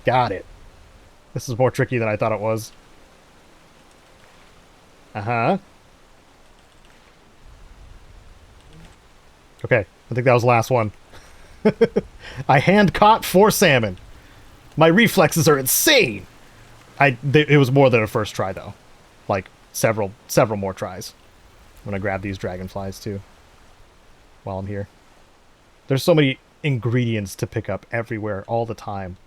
Got it. This is more tricky than I thought it was. Uh-huh. Okay, I think that was the last one. I hand-caught 4 salmon. My reflexes are insane. It was more than a first try, though. Like, several more tries. I'm gonna grab these dragonflies, too. While I'm here. There's so many ingredients to pick up everywhere, all the time.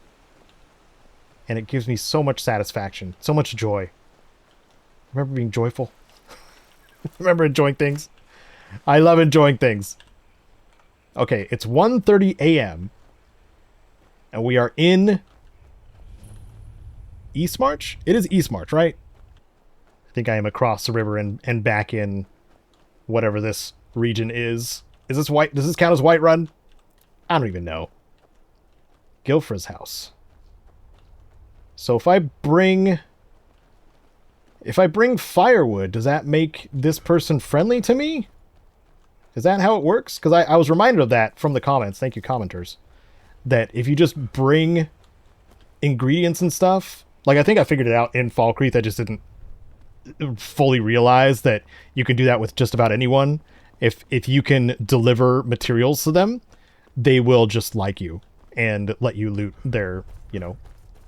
And it gives me so much satisfaction. So much joy. Remember being joyful? Remember enjoying things? I love enjoying things. Okay, it's 1:30 a.m. And we are in Eastmarch? It is Eastmarch, right? I think I am across the river and back in whatever this region is. Is this white? Does this count as Whiterun? I don't even know. Gilfra's house. So if I bring firewood, does that make this person friendly to me? Is that how it works? Because I was reminded of that from the comments. Thank you, commenters. That if you just bring ingredients and stuff... Like, I think I figured it out in Falkreath. I just didn't fully realize that you can do that with just about anyone. If you can deliver materials to them, they will just like you and let you loot their,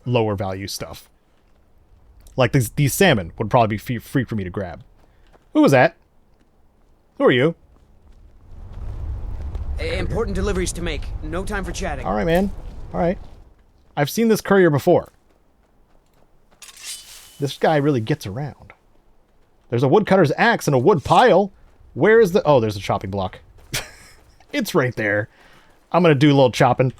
lower value stuff. Like, these salmon would probably be free for me to grab. Who was that? Who are you? Important deliveries to make. No time for chatting. All right, man. All right. I've seen this courier before. This guy really gets around. There's a woodcutter's axe and a wood pile. Where is the... Oh, there's a chopping block. It's right there. I'm going to do a little chopping.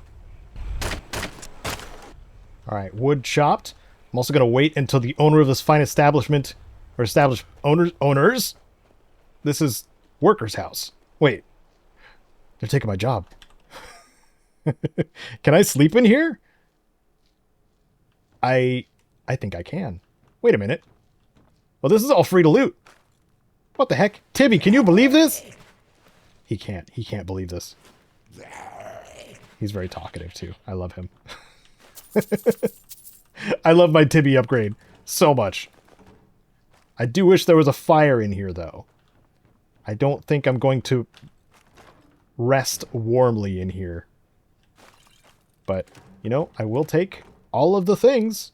All right, wood chopped. I'm also going to wait until the owner of this fine establishment... Or established owners? This is worker's house. Wait. They're taking my job. Can I sleep in here? I think I can. Wait a minute. Well, this is all free to loot. What the heck? Tibby, can you believe this? He can't. He can't believe this. He's very talkative, too. I love him. I love my Tibby upgrade so much. I do wish there was a fire in here, though. I don't think I'm going to rest warmly in here. But, I will take all of the things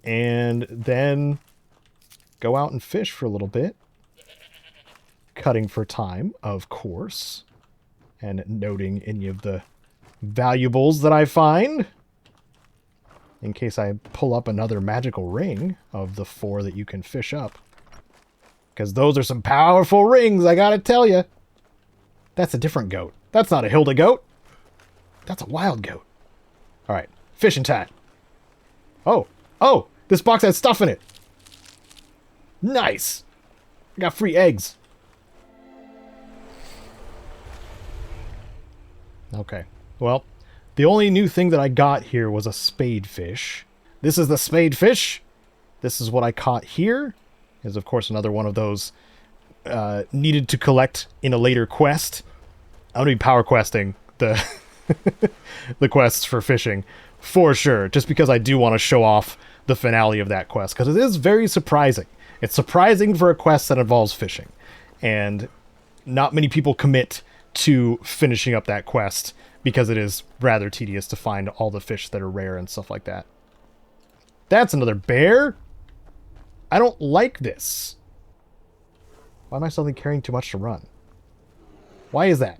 and then go out and fish for a little bit. Cutting for time, of course. And noting any of the valuables that I find. In case I pull up another magical ring of the 4 that you can fish up. Because those are some powerful rings, I gotta tell you. That's a different goat. That's not a Hilda goat. That's a wild goat. Alright, fishing time. Oh, this box has stuff in it. Nice! I got free eggs. Okay. Well, the only new thing that I got here was a spadefish. This is the spadefish. This is what I caught here. Is of course another one of those needed to collect in a later quest. I'm gonna be power questing the the quests for fishing for sure, just because I do want to show off the finale of that quest, because it is very surprising. It's surprising for a quest that involves fishing, and not many people commit to finishing up that quest because it is rather tedious to find all the fish that are rare and stuff like that. That's another bear. I don't like this. Why am I suddenly carrying too much to run? Why is that?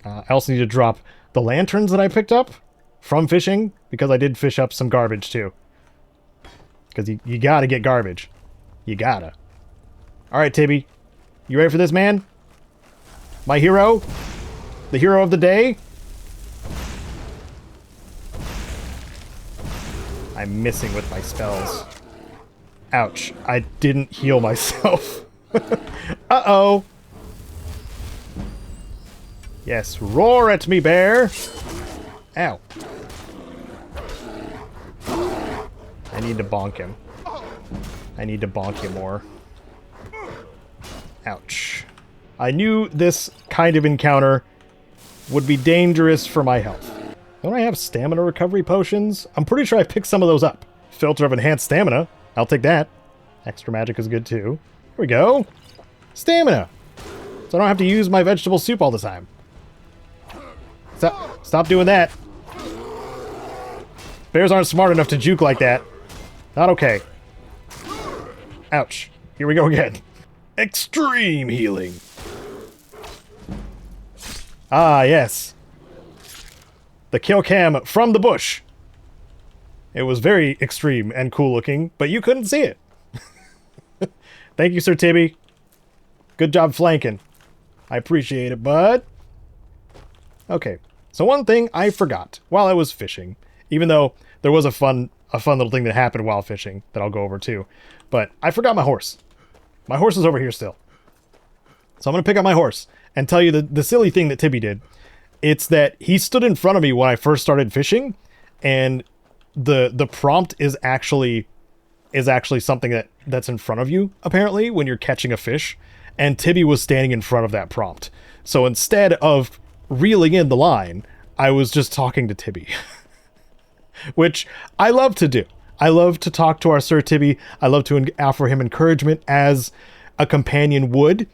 I also need to drop the lanterns that I picked up from fishing, because I did fish up some garbage too. Because you gotta get garbage. You gotta. Alright, Tibby. You ready for this, man? My hero? The hero of the day? I'm missing with my spells. Ouch. I didn't heal myself. Uh-oh. Yes, roar at me, bear. Ow. I need to bonk him. I need to bonk you more. Ouch. I knew this kind of encounter would be dangerous for my health. Don't I have stamina recovery potions? I'm pretty sure I picked some of those up. Filter of enhanced stamina. I'll take that. Extra magic is good too. Here we go. Stamina. So I don't have to use my vegetable soup all the time. Stop doing that. Bears aren't smart enough to juke like that. Not okay. Ouch. Here we go again. Extreme healing. Ah, yes. The kill cam from the bush. It was very extreme and cool looking, but you couldn't see it. Thank you, Sir Tibby. Good job flanking. I appreciate it, bud. Okay, so one thing I forgot while I was fishing, even though there was a fun little thing that happened while fishing that I'll go over too, but I forgot my horse. My horse is over here still. So I'm going to pick up my horse and tell you the silly thing that Tibby did. It's that he stood in front of me when I first started fishing, and the prompt is actually something that's in front of you, apparently, when you're catching a fish, and Tibby was standing in front of that prompt. So instead of reeling in the line, I was just talking to Tibby. Which I love to do. I love to talk to our Sir Tibby. I love to offer him encouragement as a companion would,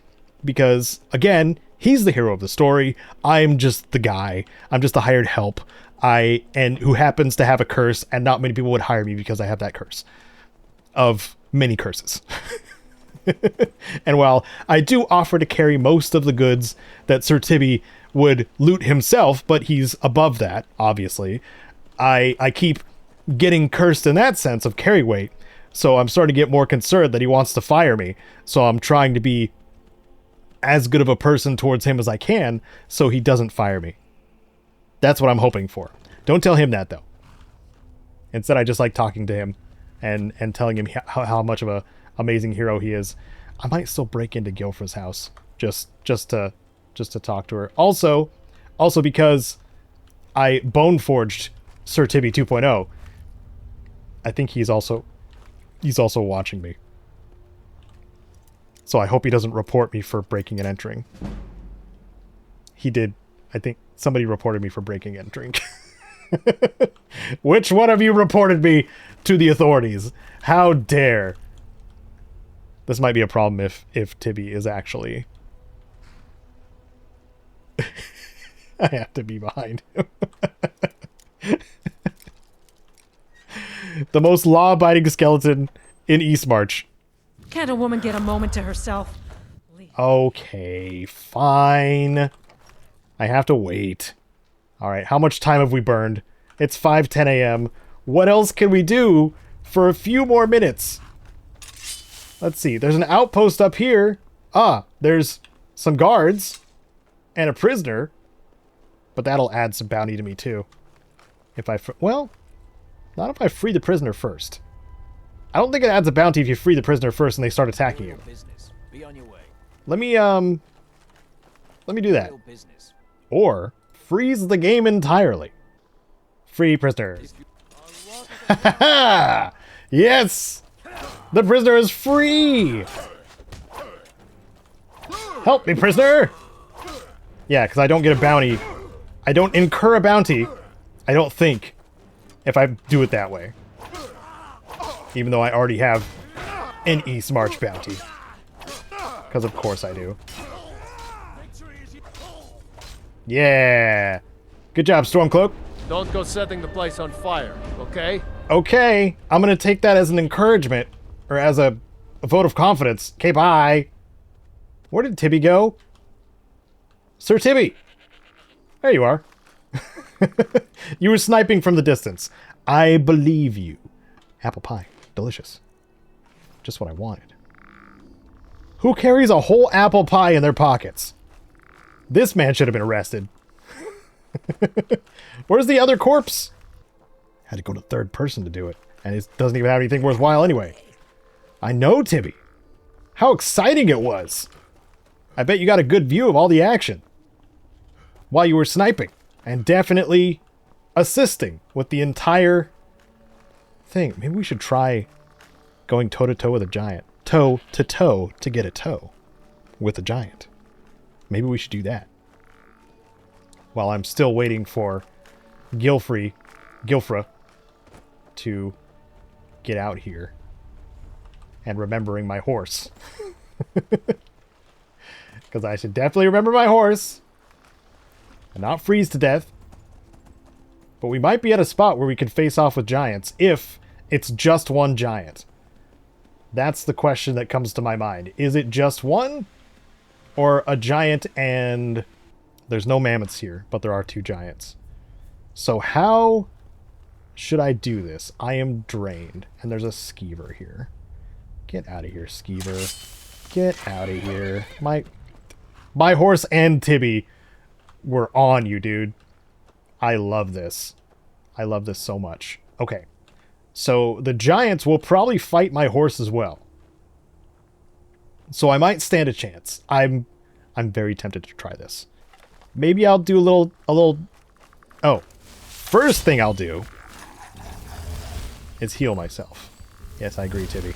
because, again, he's the hero of the story. I'm just the guy. I'm just the hired help. And who happens to have a curse, and not many people would hire me because I have that curse. Of many curses. And while I do offer to carry most of the goods that Sir Tibby would loot himself, but he's above that, obviously, I keep getting cursed in that sense of carry weight, so I'm starting to get more concerned that he wants to fire me, so I'm trying to be as good of a person towards him as I can, so he doesn't fire me. That's what I'm hoping for. Don't tell him that, though. Instead, I just like talking to him and telling him how much of a amazing hero he is. I might still break into Gilfra's house just to talk to her. Also because I bone forged Sir Tibby 2.0. I think he's also watching me. So I hope he doesn't report me for breaking and entering. He did. I think somebody reported me for breaking and entering. Which one of you reported me to the authorities? How dare. This might be a problem if Tibby is actually... I have to be behind him. The most law-abiding skeleton in Eastmarch. Can't a woman get a moment to herself? Okay, fine. I have to wait. Alright, how much time have we burned? It's 5:10 a.m. What else can we do for a few more minutes? Let's see, there's an outpost up here. There's some guards and a prisoner. But that'll add some bounty to me too. If I... well, not if I free the prisoner first. I don't think it adds a bounty if you free the prisoner first and they start attacking you. Business. Be on your way. Let me do that. Real business. Or freeze the game entirely. Free prisoners. Yes! The prisoner is free! Help me, prisoner! Yeah, because I don't get a bounty. I don't incur a bounty, I don't think, if I do it that way. Even though I already have an East March bounty. Because of course I do. Yeah! Good job, Stormcloak. Don't go setting the place on fire, okay? Okay, I'm gonna take that as an encouragement, or as a vote of confidence. Okay, bye. Where did Tibby go? Sir Tibby! There you are. You were sniping from the distance. I believe you. Apple pie. Delicious. Just what I wanted. Who carries a whole apple pie in their pockets? This man should have been arrested. Where's the other corpse? Had to go to third person to do it. And it doesn't even have anything worthwhile anyway. I know, Tibby. How exciting it was. I bet you got a good view of all the action. While you were sniping. And definitely assisting with the entire thing. Maybe we should try going toe-to-toe with a giant. Toe-to-toe to get a toe with a giant. Maybe we should do that. While I'm still waiting for Gilfra to get out here. And remembering my horse. Because I should definitely remember my horse. And not freeze to death. But we might be at a spot where we can face off with giants if it's just one giant. That's the question that comes to my mind. Is it just one? Or a giant and... There's no mammoths here, but there are 2 giants. So how should I do this? I am drained. And there's a skeever here. Get out of here, skeever. Get out of here. My horse and Tibby were on you, dude. I love this. I love this so much. Okay. So the giants will probably fight my horse as well. So I might stand a chance. I'm very tempted to try this. Maybe I'll do a little... Oh. First thing I'll do is heal myself. Yes, I agree, Tibby.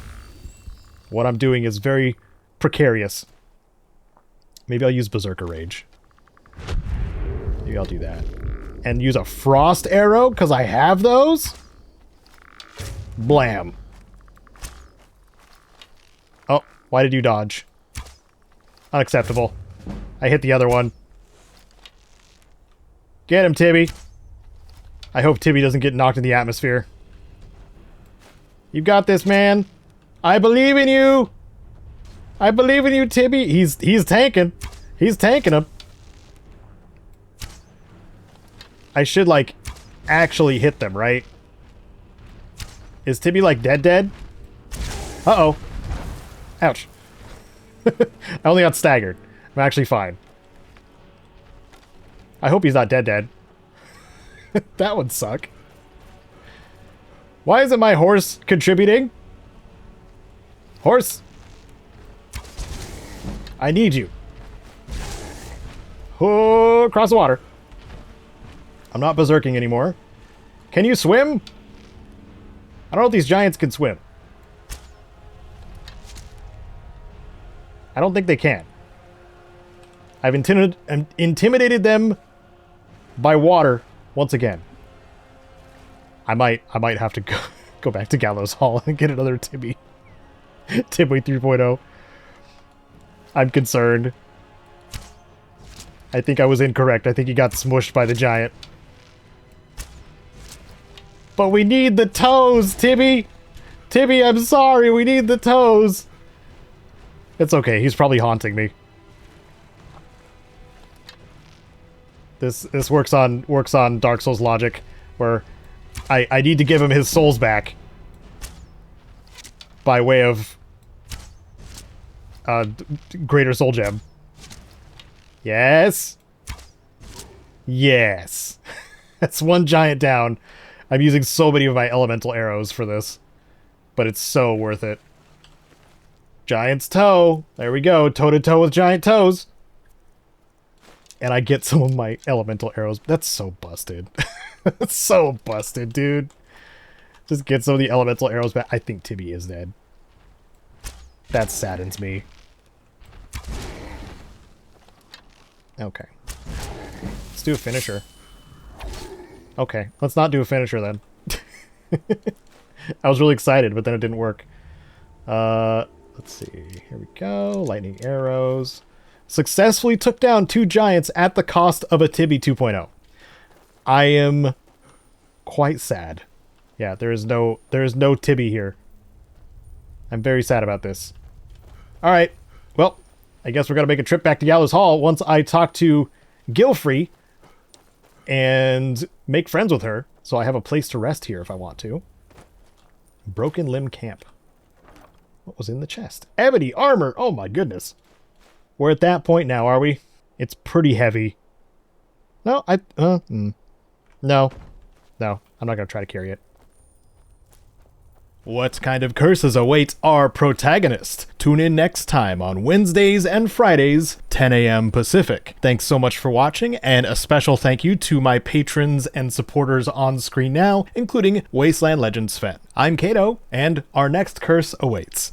What I'm doing is very precarious. Maybe I'll use Berserker Rage. Maybe I'll do that. And use a Frost Arrow, because I have those? Blam. Oh, why did you dodge? Unacceptable. I hit the other one. Get him, Tibby. I hope Tibby doesn't get knocked in the atmosphere. You got this, man. I believe in you. I believe in you, Tibby. He's tanking. He's tanking him. I should, like, actually hit them, right? Is Tibby, like, dead? Uh-oh. Ouch. I only got staggered. I'm actually fine. I hope he's not dead. That would suck. Why isn't my horse contributing? Horse! I need you. Oh, across the water. I'm not berserking anymore. Can you swim? I don't know if these giants can swim. I don't think they can. I've intimidated them by water once again. I might have to go back to Gallows Hall and get another Tibby. Tibby 3.0. I'm concerned. I think I was incorrect. I think he got smushed by the giant. But we need the toes, Tibby! Tibby, I'm sorry, we need the toes! It's okay, he's probably haunting me. This works on Dark Souls logic, where I need to give him his souls back by way of Greater Soul Gem. Yes. Yes. That's one giant down. I'm using so many of my elemental arrows for this. but it's so worth it. Giant's toe. There we go. Toe to toe with giant toes. And I get some of my elemental arrows. That's so busted. That's so busted, dude. Just get some of the elemental arrows back. I think Tibby is dead. That saddens me. Okay. Let's do a finisher. Okay, let's not do a finisher then. I was really excited, but then it didn't work. Let's see. Here we go. Lightning arrows. Successfully took down 2 giants at the cost of a Tibby 2.0. I am quite sad. Yeah, there is no Tibby here. I'm very sad about this. All right. Well, I guess we're going to make a trip back to Gallows Hall once I talk to Gilfrey and make friends with her, so I have a place to rest here if I want to. Broken Limb Camp. What was in the chest? Ebony armor. Oh my goodness. We're at that point now, are we? It's pretty heavy. No, No. No, I'm not going to try to carry it. What kind of curses await our protagonist? Tune in next time on Wednesdays and Fridays, 10 a.m. Pacific. Thanks so much for watching, and a special thank you to my patrons and supporters on screen now, including Wasteland Legends Sven. I'm Caedo, and our next curse awaits.